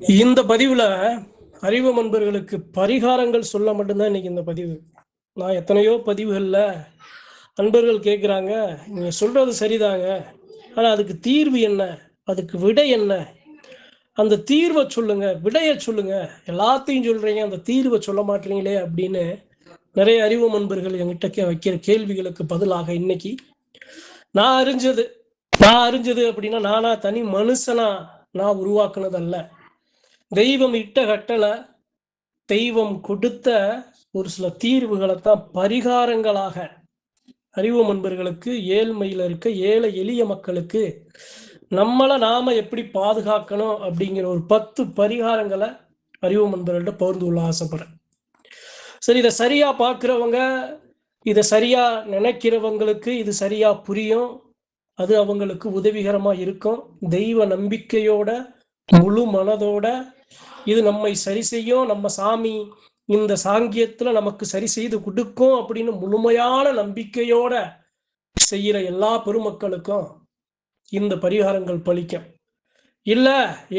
இந்த பதிவுல அறிவு நண்பர்களுக்கு பரிகாரங்கள் சொல்ல மட்டும்தான் இன்னைக்கு இந்த பதிவு. நான் எத்தனையோ பதிவுகள்ல நண்பர்கள் கேட்குறாங்க, நீங்க சொல்றது சரிதாங்க, ஆனா அதுக்கு தீர்வு என்ன, அதுக்கு விடை என்ன, அந்த தீர்வை சொல்லுங்க, விடையை சொல்லுங்க, எல்லாத்தையும் சொல்றீங்க, அந்த தீர்வை சொல்ல மாட்டீங்களே அப்படின்னு நிறைய அறிவு நண்பர்கள் என்கிட்ட வைக்கிற கேள்விகளுக்கு பதிலாக இன்னைக்கு நான் அறிஞ்சது அப்படின்னா நானா தனி மனுஷனா நான் உருவாக்குனதல்ல, தெய்வம் இட்ட கட்டளை, தெய்வம் கொடுத்த ஒரு சில தீர்வுகளை தான் பரிகாரங்களாக அறிவு நண்பர்களுக்கு, ஏழ்மையில் இருக்க ஏழை எளிய மக்களுக்கு நம்மளை நாம எப்படி பாதுகாக்கணும் அப்படிங்கிற ஒரு 10 பரிகாரங்களை அறிவு நண்பர்கள்ட்ட பகிர்ந்து கொள்ள ஆசைப்படுறேன். சரி, இதை சரியா பார்க்குறவங்க, இதை சரியா நினைக்கிறவங்களுக்கு இது சரியா புரியும், அது அவங்களுக்கு உதவிகரமா இருக்கும். தெய்வ நம்பிக்கையோட, முழு மனதோட இது நம்மை சரி செய்யும், நம்ம சாமி இந்த சாங்கியத்துல நமக்கு சரி செய்து கொடுக்கும் அப்படின்னு முழுமையான நம்பிக்கையோட செய்யற எல்லா பெருமக்களுக்கும் இந்த பரிகாரங்கள் பலிக்கும். இல்ல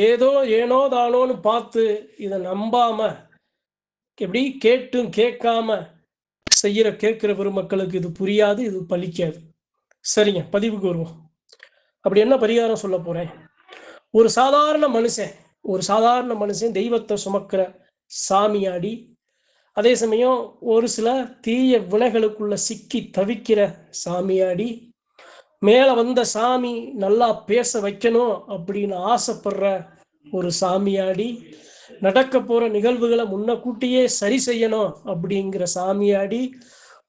ஏதோ ஏனோ தானோன்னு பார்த்து இதை நம்பாம எப்படி கேட்டும் கேட்காம கேட்கிற பெருமக்களுக்கு இது புரியாது, இது பலிக்காது. சரிங்க, பதிவுக்கு வருவோம். அப்படி என்ன பரிகாரம் சொல்ல போறேன்? ஒரு சாதாரண மனுஷன் தெய்வத்தை சுமக்கிற சாமியாடி, அதே சமயம் ஒரு சில தீய வினைகளுக்குள்ள சிக்கி தவிக்கிற சாமியாடி, மேல வந்த சாமி நல்லா பேச வைக்கணும் அப்படின்னு ஆசைப்படுற ஒரு சாமியாடி, நடக்க போற நிகழ்வுகளை முன்னக்கூட்டியே சரி செய்யணும் அப்படிங்கிற சாமியாடி,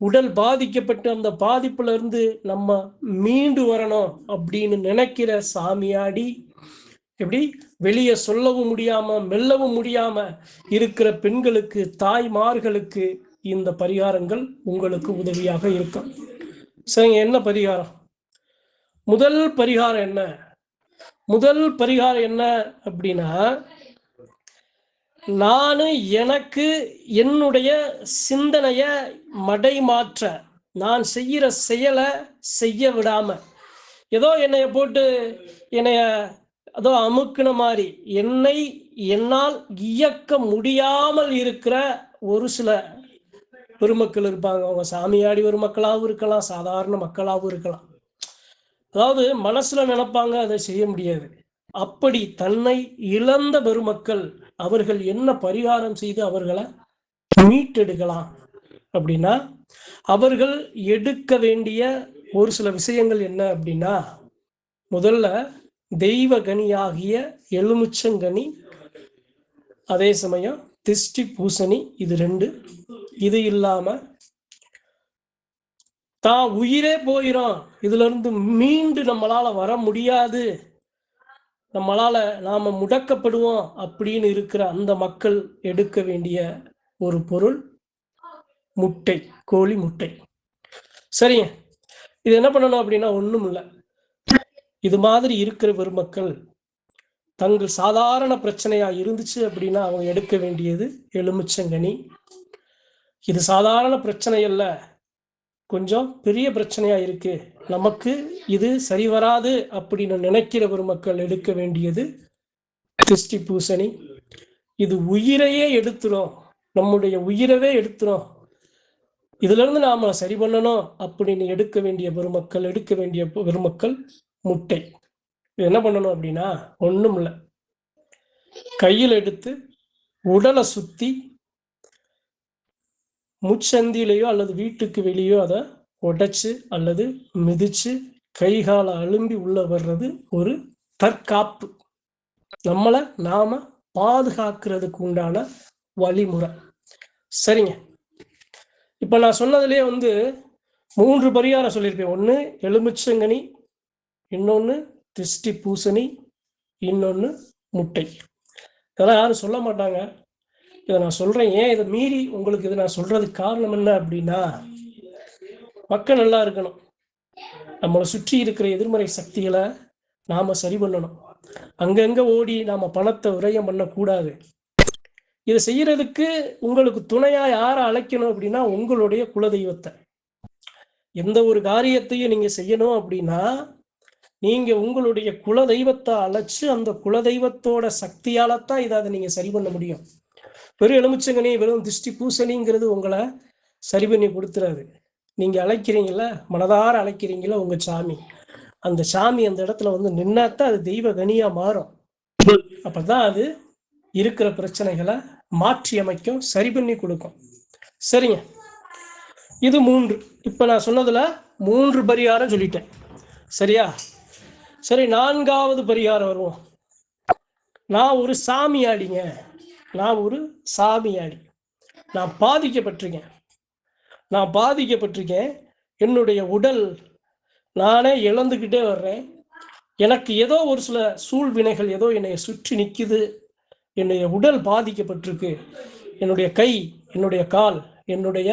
உடல் பாதிக்கப்பட்டு அந்த பாதிப்புல இருந்து நம்ம மீண்டு வரணும் அப்படின்னு நினைக்கிற சாமியாடி, எப்படி வெளியே சொல்லவும் முடியாம மெல்லவும் முடியாம இருக்கிற பெண்களுக்கு, தாய்மார்களுக்கு இந்த பரிகாரங்கள் உங்களுக்கு உதவியாக இருக்கும். சரிங்க, என்ன பரிகாரம்? முதல் பரிகாரம் என்ன அப்படின்னா, நானு எனக்கு என்னுடைய சிந்தனைய மடை மாற்ற, நான் செய்யற செயலை செய்ய விடாம, ஏதோ என்னைய போட்டு என்னைய அதோ அமுக்குன மாதிரி என்னால் இயக்க முடியாமல் இருக்கிற ஒரு சில பெருமக்கள் இருப்பாங்க. அவங்க சாமியாடி ஒரு மக்களாகவும் இருக்கலாம், சாதாரண மக்களாகவும் இருக்கலாம். அதாவது மனசுல நினைப்பாங்க, அதை செய்ய முடியாது. அப்படி தன்னை இழந்த பெருமக்கள் அவர்கள் என்ன பரிகாரம் செய்து அவர்களை மீட்டெடுக்கலாம் அப்படின்னா, அவர்கள் எடுக்க வேண்டிய ஒரு சில விஷயங்கள் என்ன அப்படின்னா, முதல்ல தெய்வ கனியாகிய எலுமிச்சங்கனி, அதே சமயம் திஷ்டி பூசணி, இது 2. இது இல்லாம தான் உயிரே போயிடும், இதுல இருந்து மீண்டு நம்மளால வர முடியாது, நாம முடக்கப்படுவோம் அப்படின்னு இருக்கிற அந்த மக்கள் எடுக்க வேண்டிய ஒரு பொருள் முட்டை, கோழி முட்டை. சரிங்க, இது என்ன பண்ணணும் அப்படின்னா ஒண்ணும் இல்லை. இது மாதிரி இருக்கிற பெருமக்கள் தங்கள் சாதாரண பிரச்சனையா இருந்துச்சு அப்படின்னா அவங்க எடுக்க வேண்டியது எலுமிச்சங்கனி. இது சாதாரண பிரச்சனை அல்ல, கொஞ்சம் பெரிய பிரச்சனையா இருக்கு, நமக்கு இது சரி வராது அப்படின்னு நினைக்கிற பெருமக்கள் எடுக்க வேண்டியது திஷ்டி பூசணி. இது உயிரையே எடுத்துரும், நம்முடைய உயிரவே எடுத்துரும், இதுல இருந்து நாம சரி பண்ணணும் அப்படின்னு எடுக்க வேண்டிய பெருமக்கள் முட்டை. இது என்ன பண்ணணும் அப்படின்னா ஒண்ணும் இல்லை, கையில் எடுத்து உடலை சுத்தி முச்சந்திலேயோ அல்லது வீட்டுக்கு வெளியோ அதை உடைச்சு அல்லது மிதிச்சு கை காலை அலும்பி உள்ள வர்றது ஒரு தற்காப்பு, நம்மளை நாம பாதுகாக்கிறதுக்கு உண்டான வழிமுறை. சரிங்க, இப்ப நான் சொன்னதுலேயே 3 பரிகாரம் சொல்லியிருப்பேன். ஒன்று எலுமிச்சங்கனி, இன்னொன்று திஷ்டி பூசணி, இன்னொன்று முட்டை. இதெல்லாம் யாரும் சொல்ல மாட்டாங்க, இதை நான் சொல்றேன். ஏன் இதை மீறி உங்களுக்கு இதை நான் சொல்றதுக்கு காரணம் என்ன அப்படின்னா, மக்கள் நல்லா இருக்கணும், நம்மளை சுற்றி இருக்கிற எதிர்மறை சக்திகளை நாம சரி பண்ணணும், அங்கங்க ஓடி நாம பணத்தை விரயம் பண்ணக்கூடாது. இதை செய்யறதுக்கு உங்களுக்கு துணையா யாரை அழைக்கணும் அப்படின்னா உங்களுடைய குலதெய்வத்தை. எந்த ஒரு காரியத்தையும் நீங்க செய்யணும் அப்படின்னா நீங்க உங்களுடைய குலதெய்வத்தை அழைச்சு அந்த குலதெய்வத்தோட சக்தியாலத்தான் இதை நீங்க சரி பண்ண முடியும். வெறும் எலுமிச்சங்கனி, வெறும் திருஷ்டி பூசணிங்கிறது உங்களை சரி பண்ணி கொடுத்துறாரு. நீங்க அழைக்கிறீங்களா, மனதார அழைக்கிறீங்களா உங்க சாமி, அந்த சாமி அந்த இடத்துல வந்து நின்னாத்தான் அது தெய்வ கனியா மாறும். அப்பதான் அது இருக்கிற பிரச்சனைகளை மாற்றி அமைக்கும், சரி பண்ணி கொடுக்கும். சரிங்க, இது 3. இப்ப நான் சொன்னதுல 3 பரிகாரம் சொல்லிட்டேன், சரியா? சரி, 4வது பரிகாரம் வருவோம். நான் ஒரு சாமியாடிங்க, நான் ஒரு சாமியாடி, நான் பாதிக்கப்பட்டிருக்கேன். என்னுடைய உடல் நானே இழந்துக்கிட்டே வர்றேன். எனக்கு ஏதோ ஒரு சில சூழ்வினைகள் ஏதோ என்னை சுற்றி நிற்குது. என்னுடைய உடல் பாதிக்கப்பட்டிருக்கு. என்னுடைய கை, என்னுடைய கால், என்னுடைய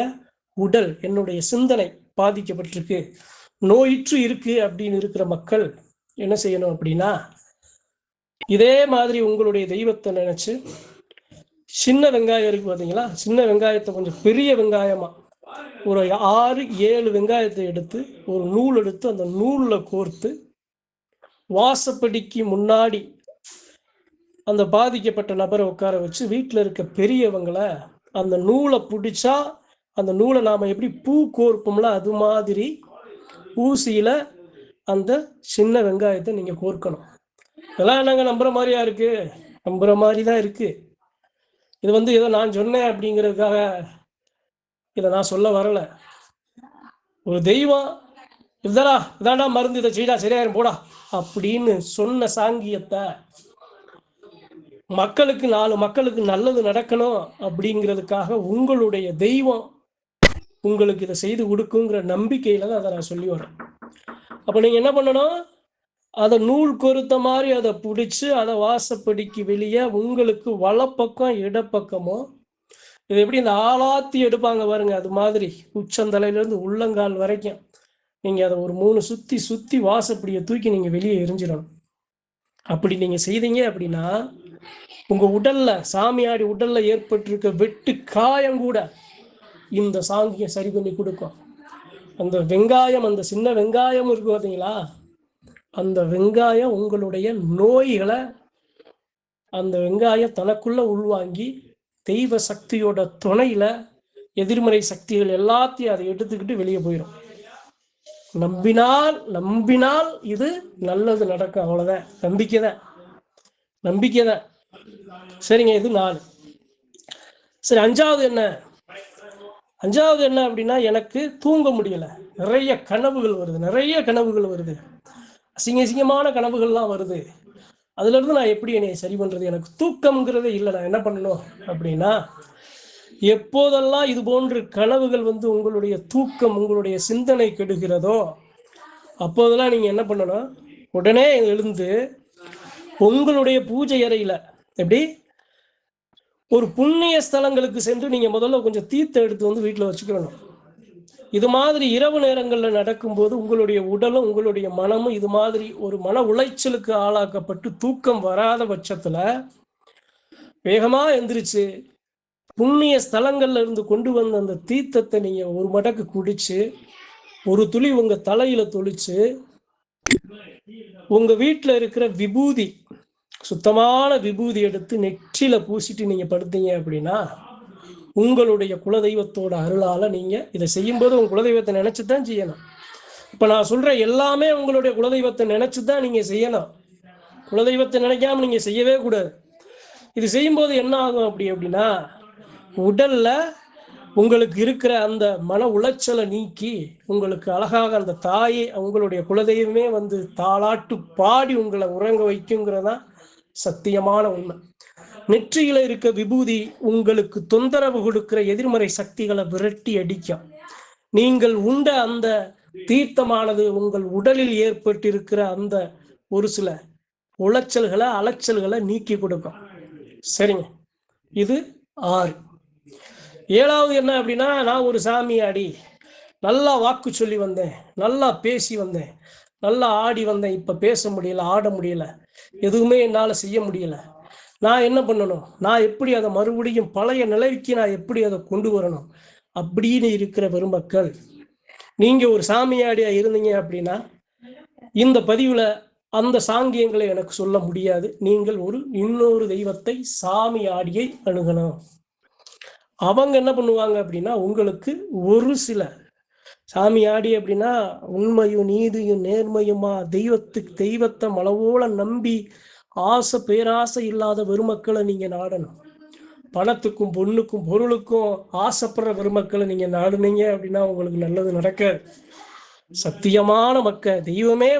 உடல், என்னுடைய சிந்தனை பாதிக்கப்பட்டிருக்கு, நோயிற்று இருக்கு அப்படின்னு இருக்கிற மக்கள் என்ன செய்யணும் அப்படின்னா, இதே மாதிரி உங்களுடைய தெய்வத்தை நினைச்சு சின்ன வெங்காயம் இருக்கு பார்த்தீங்களா, சின்ன வெங்காயத்தை கொஞ்சம் பெரிய வெங்காயமா ஒரு 6-7 வெங்காயத்தை எடுத்து ஒரு நூல் எடுத்து அந்த நூலில் கோர்த்து வாசப்படிக்கு முன்னாடி அந்த பாதிக்கப்பட்ட நபரை உட்கார வச்சு வீட்டில் இருக்க பெரியவங்களை அந்த நூலை பிடிச்சா அந்த நூலை நாம் எப்படி பூ கோர்ப்போம்ல அது மாதிரி ஊசியில் அந்த சின்ன வெங்காயத்தை நீங்கள் கோர்க்கணும். இதெல்லாம் என்னங்க நம்புற மாதிரியா இருக்கு? நம்புற மாதிரி தான் இருக்கு. இது வந்து ஏதோ நான் சொன்னேன் அப்படிங்கிறதுக்காக இதை நான் சொல்ல வரல. ஒரு தெய்வம் இதாண்டா மருந்து, இதை செய்யடா சரியாயிரும் போடா அப்படின்னு சொன்ன சாங்கியத்தை மக்களுக்கு 4 மக்களுக்கு நல்லது நடக்கணும் அப்படிங்கிறதுக்காக உங்களுடைய தெய்வம் உங்களுக்கு இதை செய்து கொடுக்குங்கிற நம்பிக்கையில தான் அதை நான் சொல்லி வரேன். அப்போ நீங்கள் என்ன பண்ணணும், அதை நூல் கொறுத்த மாதிரி அதை பிடிச்சி அதை வாசப்படிக்கு வெளியே உங்களுக்கு வலப்பக்கம் இடப்பக்கமோ, இது எப்படி இந்த ஆளாத்தி எடுப்பாங்க பாருங்க, அது மாதிரி உச்சந்தலையிலேருந்து உள்ளங்கால் வரைக்கும் நீங்கள் அதை ஒரு 3 சுற்றி சுற்றி வாசப்படியை தூக்கி நீங்கள் வெளியே எரிஞ்சிடணும். அப்படி நீங்கள் செய்தீங்க அப்படின்னா உங்கள் உடல்ல, சாமியாடி உடல்ல ஏற்பட்டிருக்க வெட்டு காயம் கூட இந்த சாங்கியம் சரி பண்ணி கொடுக்கும். அந்த வெங்காயம், அந்த சின்ன வெங்காயம் இருக்கு பார்த்தீங்களா, அந்த வெங்காயம் உங்களுடைய நோய்களை அந்த வெங்காயம் தனக்குள்ள உள்வாங்கி தெய்வ சக்தியோட துணையில எதிர்மறை சக்திகள் எல்லாத்தையும் அதை எடுத்துக்கிட்டு வெளியே போயிடும். நம்பினால் இது நல்லது நடக்கும், அவ்வளவுதான். நம்பிக்கை தான். சரிங்க, இது 4. சரி, 5வது என்ன அப்படின்னா, எனக்கு தூங்க முடியல, நிறைய கனவுகள் வருது, அசிங்கமான கனவுகள்லாம் வருது. அதுல இருந்து நான் எப்படி என்னை சரி பண்றது? எனக்கு தூக்கம்ங்கிறதே இல்லை. நான் என்ன பண்ணணும் அப்படின்னா, எப்போதெல்லாம் இது போன்ற கனவுகள் வந்து உங்களுடைய தூக்கம், உங்களுடைய சிந்தனை கெடுகிறதோ அப்போதெல்லாம் நீங்க என்ன பண்ணணும், உடனே எழுந்து உங்களுடைய பூஜை அறையில எப்படி ஒரு புண்ணிய ஸ்தலங்களுக்கு சென்று நீங்க முதல்ல கொஞ்சம் தீர்த்தம் எடுத்து வந்து வீட்டில் வச்சுக்கணும். இது மாதிரி இரவு நேரங்களில் நடக்கும்போது உங்களுடைய உடலும் உங்களுடைய மனமும் இது மாதிரி ஒரு மன உளைச்சலுக்கு ஆளாக்கப்பட்டு தூக்கம் வராத பட்சத்துல வேகமா எந்திரிச்சு புண்ணிய ஸ்தலங்கள்ல இருந்து கொண்டு வந்த அந்த தீர்த்தத்தை நீங்க ஒரு மடக்கு குடிச்சு ஒரு துளி உங்க தலையில தொளிச்சு உங்க வீட்டில் இருக்கிற விபூதி, சுத்தமான விபூதி எடுத்து நெற்றியில பூசிட்டு நீங்க படுத்தீங்க அப்படின்னா உங்களுடைய குலதெய்வத்தோட அருளால நீங்க இதை செய்யும்போது உங்க குலதெய்வத்தை நினைச்சுதான் செய்யணும். இப்ப நான் சொல்ற எல்லாமே உங்களுடைய குலதெய்வத்தை நினைச்சுதான் நீங்க செய்யணும். குலதெய்வத்தை நினைக்காம நீங்க செய்யவே கூடாது. இது செய்யும்போது என்ன ஆகும் அப்படின்னா, உடல்ல உங்களுக்கு இருக்கிற அந்த மன உளைச்சலை நீக்கி உங்களுக்கு அழகாக அந்த தாயை, உங்களுடைய குலதெய்வமே வந்து தாளாட்டு பாடி உங்களை உறங்க வைக்குங்கிறதா சத்தியமான உண்மை. நெற்றியில இருக்க விபூதி உங்களுக்கு தொந்தரவு கொடுக்கிற எதிர்மறை சக்திகளை விரட்டி அடிக்கும். நீங்கள் உண்ட அந்த தீர்த்தமானது உங்கள் உடலில் ஏற்பட்டிருக்கிற அந்த ஒரு சில அலைச்சல்களை நீக்கி கொடுக்கும். சரிங்க, இது 6. 7வது என்ன அப்படின்னா, நான் ஒரு சாமியாடி, நல்லா வாக்கு சொல்லி வந்தேன், நல்லா பேசி வந்தேன், நல்லா ஆடி வந்தேன், இப்ப பேச முடியல, ஆட முடியல, எதுவுமே என்னால செய்ய முடியல. நான் என்ன பண்ணணும், நான் எப்படி அதை மறுபடியும் பழைய நிலைக்கு நான் எப்படி அதை கொண்டு வரணும் அப்படின்னு இருக்கிற பெருமக்கள், நீங்க ஒரு சாமியாடியா இருந்தீங்க அப்படின்னா இந்த பதிவுல அந்த சாங்கியங்களை எனக்கு சொல்ல முடியாது. நீங்கள் இன்னொரு தெய்வத்தை சாமி ஆடியை அணுகணும். அவங்க என்ன பண்ணுவாங்க அப்படின்னா, உங்களுக்கு ஒரு சில சாமி ஆடி அப்படின்னா உண்மையும் நீதியும் நேர்மையுமா தெய்வத்தை மலவோல நம்பி பேராசை இல்லாத பெருமக்களை நீங்க நாடணும். பணத்துக்கும் பொண்ணுக்கும் பொருளுக்கும் ஆசைப்படுற பெருமக்களை நீங்க நாடுனீங்க அப்படின்னா உங்களுக்கு நல்லது நடக்காது. சத்தியமான தெய்வமே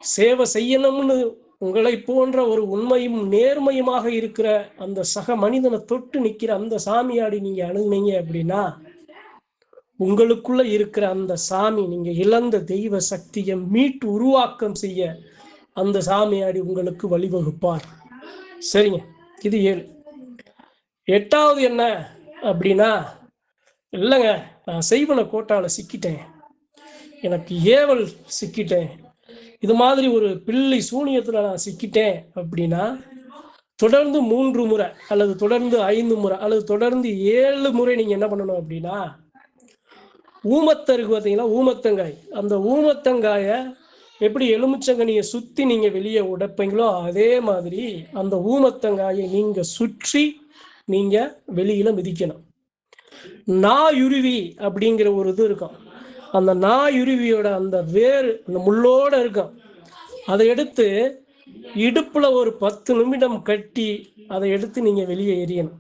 சேவை செய்யணும்னு உங்களை போன்ற ஒரு உண்மையும் நேர்மையுமாக இருக்கிற அந்த சக மனிதனை தொட்டு நிக்கிற அந்த சாமியாடி நீங்க அணுகுனீங்க அப்படின்னா உங்களுக்குள்ள இருக்கிற அந்த சாமி, நீங்க இழந்த தெய்வ சக்தியை மீட்டு உருவாக்கம் செய்ய அந்த சாமியாடி உங்களுக்கு வழிவகுப்பார். சரிங்க, இது 7. 8வது என்ன அப்படின்னா, இல்லைங்க நான் செய்வன கோட்டால சிக்கிட்டேன், எனக்கு ஏவல் சிக்கிட்டேன், இது மாதிரி ஒரு பிள்ளை சூனியத்துல நான் சிக்கிட்டேன் அப்படின்னா தொடர்ந்து 3 முறை அல்லது தொடர்ந்து 5 முறை அல்லது தொடர்ந்து 7 முறை நீங்க என்ன பண்ணணும் அப்படின்னா, ஊமத்தருக்கு பார்த்தீங்கன்னா ஊமத்தங்காய், அந்த ஊமத்தங்காயை எப்படி எலுமிச்சங்கனியை சுற்றி நீங்கள் வெளியே உடைப்பீங்களோ அதே மாதிரி அந்த ஊமத்தங்காயை நீங்கள் சுற்றி நீங்கள் வெளியில் மிதிக்கணும். நாயுருவி அப்படிங்கிற ஒரு இது இருக்கும். அந்த நாயுருவியோட அந்த வேறு அந்த முள்ளோடு இருக்கும். அதை எடுத்து இடுப்பில் ஒரு 10 நிமிடம் கட்டி அதை எடுத்து நீங்கள் வெளியே எறியணும்.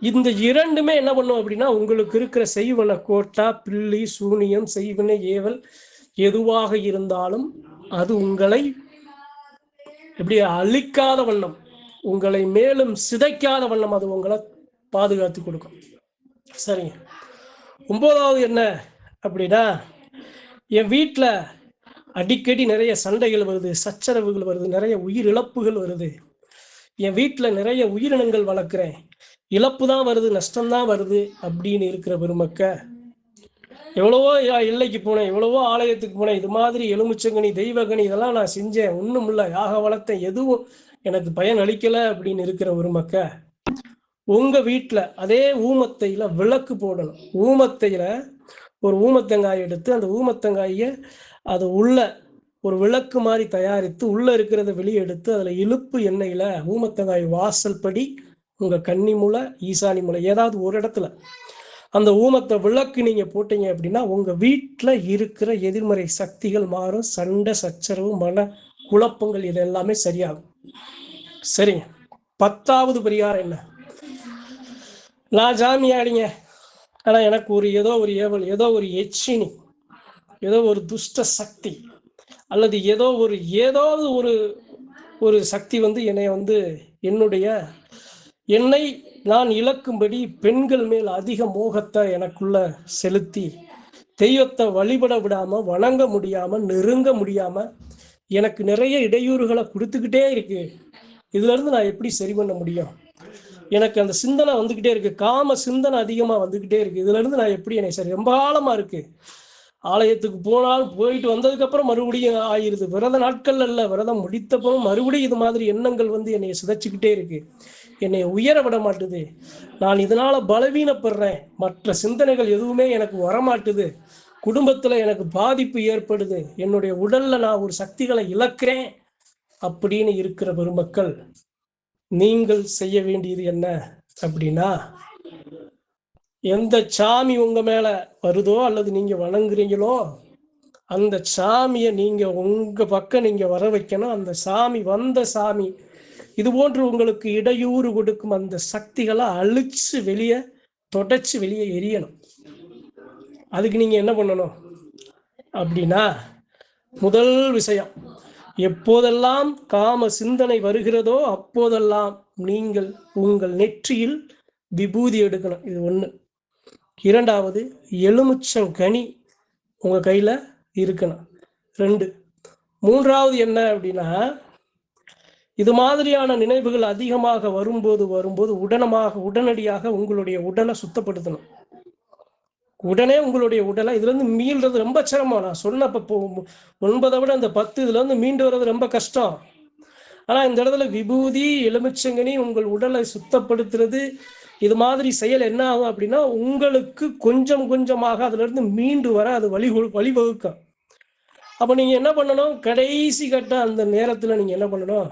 இந்த 2மே என்ன பண்ணும் அப்படின்னா, உங்களுக்கு இருக்கிற செய்வன கோட்டா, பில்லி, சூனியம், செய்வன ஏவல் எதுவாக இருந்தாலும் அது உங்களை எப்படி அழிக்காத வண்ணம், உங்களை மேலும் சிதைக்காத வண்ணம் அது உங்களை பாதுகாத்து கொடுக்கும். சரிங்க. 9வது என்ன அப்படின்னா, என் வீட்டில் அடிக்கடி நிறைய சண்டைகள் வருது, சச்சரவுகள் வருது, நிறைய உயிர் இழப்புகள் வருது. என் வீட்டில் நிறைய உயிரினங்கள் வளர்க்குறேன், இழப்பு தான் வருது, நஷ்டம்தான் வருது அப்படின்னு இருக்கிற பெருமக்க, எவ்வளவோ எல்லைக்கு போனேன், எவ்வளவோ ஆலயத்துக்கு போனேன், இது மாதிரி எலுமிச்சங்கனி, தெய்வகனி இதெல்லாம் நான் செஞ்சேன், ஒன்றும் இல்லை, யாக வளர்த்தேன், எதுவும் எனக்கு பயன் அளிக்கலை அப்படின்னு இருக்கிற பெருமக்க, உங்கள் வீட்டில் அதே ஊமத்தையில் விளக்கு போடணும். ஊமத்தையில் ஒரு ஊமத்தங்காய் எடுத்து அந்த ஊமத்தங்காயை அது உள்ள ஒரு விளக்கு மாதிரி தயாரித்து உள்ளே இருக்கிறத வெளியே எடுத்து அதில் இழுப்பு எண்ணெயில் ஊமத்தங்காய் வாசல் படி உங்கள் கன்னி மூலை, ஈசானி மூலை ஏதாவது ஒரு இடத்துல அந்த ஊமத்தை விளக்கு நீங்கள் போட்டீங்க அப்படின்னா உங்கள் வீட்டில் இருக்கிற எதிர்மறை சக்திகள் மாறும், சண்டை சச்சரவு மன குழப்பங்கள் இது எல்லாமே சரியாகும். சரிங்க. 10வது பரிகாரம் என்ன? நான் ஜாமி ஆடிங்க, ஆனால் எனக்கு ஏதோ ஒரு ஏவல், ஏதோ ஒரு எச்சினி, ஏதோ ஒரு துஷ்ட சக்தி அல்லது ஏதாவது ஒரு சக்தி என்னை நான் இழக்கும்படி பெண்கள் மேல் அதிக மோகத்தை எனக்குள்ள செலுத்தி தெய்வத்தை வழிபட விடாம, வணங்க முடியாம, நெருங்க முடியாம எனக்கு நிறைய இடையூறுகளை கொடுத்துக்கிட்டே இருக்கு. இதுல இருந்து நான் எப்படி சரி பண்ண முடியும்? எனக்கு அந்த சிந்தனை வந்துகிட்டே இருக்கு, காம சிந்தனை அதிகமா வந்துகிட்டே இருக்கு. இதுல இருந்து நான் எப்படி என்னை சரி, ரொம்ப ஆழமா இருக்கு. ஆலயத்துக்கு போயிட்டு வந்ததுக்கு அப்புறம் மறுபடியும் ஆயிருது. விரத நாட்கள் அல்ல, விரதம் முடித்தப்பவும் மறுபடியும் இது மாதிரி எண்ணங்கள் என்னை சிதைச்சுக்கிட்டே இருக்கு, என்னை உயர விட மாட்டுது, நான் இதனால பலவீனப்படுறேன், மற்ற சிந்தனைகள் எதுவுமே எனக்கு வரமாட்டுது, குடும்பத்துல எனக்கு பாதிப்பு ஏற்படுது, என்னுடைய உடல்ல நான் ஒரு சக்திகளை இழக்கிறேன் அப்படின்னு இருக்கிற பெருமக்கள், நீங்கள் செய்ய வேண்டியது என்ன அப்படின்னா, எந்த சாமி உங்க மேல வருதோ அல்லது நீங்க வணங்குறீங்களோ அந்த சாமியை நீங்க உங்க பக்கம் நீங்க வர வைக்கணும். அந்த சாமி இது போன்று உங்களுக்கு இடையூறு கொடுக்கும் அந்த சக்திகளை அழிச்சு வெளியே தொடச்சு வெளியே எரியணும். அதுக்கு நீங்க என்ன பண்ணணும் அப்படின்னா, முதல் விஷயம், எப்போதெல்லாம் காம சிந்தனை வருகிறதோ அப்போதெல்லாம் நீங்கள் உங்கள் நெற்றியில் விபூதி எடுக்கணும். இது 1. 2வது, எலுமிச்சங்கனி உங்க கையில இருக்கணும். 2. 3வது என்ன அப்படின்னா, இது மாதிரியான நினைவுகள் அதிகமாக வரும்போது உடனடியாக உங்களுடைய உடலை சுத்தப்படுத்தணும். உடனே உங்களுடைய உடலை இதுல இருந்து மீள்றது ரொம்ப சிரமம். நான் சொன்னப்போ 9 விட அந்த 10 இதுல இருந்து மீண்டு வர்றது ரொம்ப கஷ்டம். ஆனா இந்த இடத்துல விபூதி, எலுமிச்சங்கனி உங்கள் உடலை சுத்தப்படுத்துறது, இது மாதிரி செயல் என்ன ஆகும் அப்படின்னா, உங்களுக்கு கொஞ்சம் கொஞ்சமாக அதுல இருந்து மீண்டு வர அது வழிவகுக்கும். அப்ப நீங்க என்ன பண்ணணும்? கடைசி கட்ட அந்த நேரத்துல நீங்க என்ன பண்ணணும்?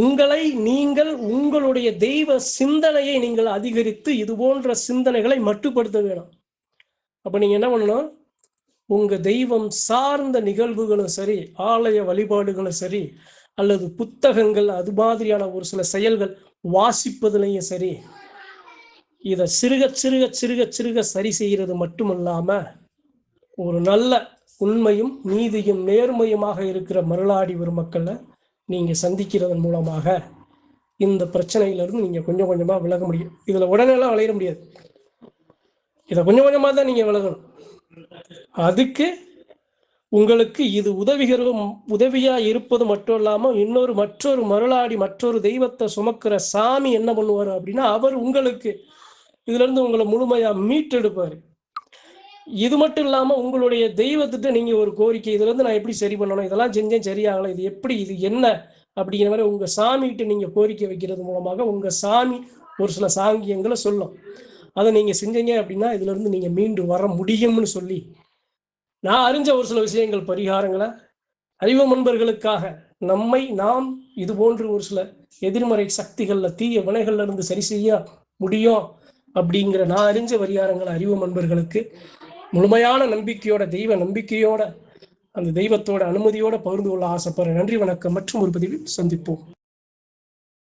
உங்களை நீங்கள் உங்களுடைய தெய்வ சிந்தனையை நீங்கள் அதிகரித்து இது போன்ற சிந்தனைகளை மட்டுப்படுத்த வேணும். அப்ப நீங்க என்ன பண்ணணும்? உங்க தெய்வம் சார்ந்த நிகழ்வுகளும் சரி, ஆலய வழிபாடுகளும் சரி, அல்லது புத்தகங்கள் அது மாதிரியான ஒரு சில செயல்கள் வாசிப்பதுலையும் சரி, இதை சிறுக சிறுக சிறுக சிறுக சரி செய்கிறது மட்டுமல்லாம ஒரு நல்ல உண்மையும் நீதியும் நேர்மையுமாக இருக்கிற மருளாடி பெருமக்களை நீங்க சந்திக்கிறதன் மூலமாக இந்த பிரச்சனையிலிருந்து நீங்க கொஞ்சம் கொஞ்சமா விலக முடியும். இதுல உடனே எல்லாம் விளையிட முடியாது. இதை கொஞ்சம் கொஞ்சமா தான் நீங்க விலகணும். அதுக்கு உங்களுக்கு இது உதவியா இருப்பது மட்டும் இல்லாம மற்றொரு மருளாடி மற்றொரு தெய்வத்தை சுமக்கிற சாமி என்ன பண்ணுவாரு அப்படின்னா, அவர் உங்களுக்கு இதுல இருந்து உங்களை முழுமையா மீட்டெடுப்பாரு. இது மட்டும் இல்லாம உங்களுடைய தெய்வத்திட்ட நீங்க ஒரு கோரிக்கை, இதுல இருந்து நான் எப்படி சரி பண்ணணும், இதெல்லாம் செஞ்சேன் சரியாகல, இது எப்படி, இது என்ன அப்படிங்கிற மாதிரி உங்க சாமிகிட்ட நீங்க கோரிக்கை வைக்கிறது மூலமாக உங்க சாமி ஒரு சில சாங்கியங்களை சொல்லும். அதை நீங்க செஞ்சீங்க அப்படின்னா இதுல இருந்து நீங்க மீண்டு வர முடியும்னு சொல்லி நான் அறிஞ்ச ஒரு சில விஷயங்கள் பரிகாரங்களை அறிவு நண்பர்களுக்காக நாம் இது போன்று ஒரு சில எதிர்மறை சக்திகள்ல தீய வினைகள்ல இருந்து சரி செய்ய முடியும் அப்படிங்கிற நான் அறிஞ்ச பரிகாரங்களை அறிவு நண்பர்களுக்கு முழுமையான நம்பிக்கையோட தெய்வ நம்பிக்கையோட அந்த தெய்வத்தோட அனுமதியோட பகிர்ந்து கொள்ள ஆசைப்படுறேன். நன்றி, வணக்கம். மற்றும் ஒரு பதிவில் சந்திப்போம்.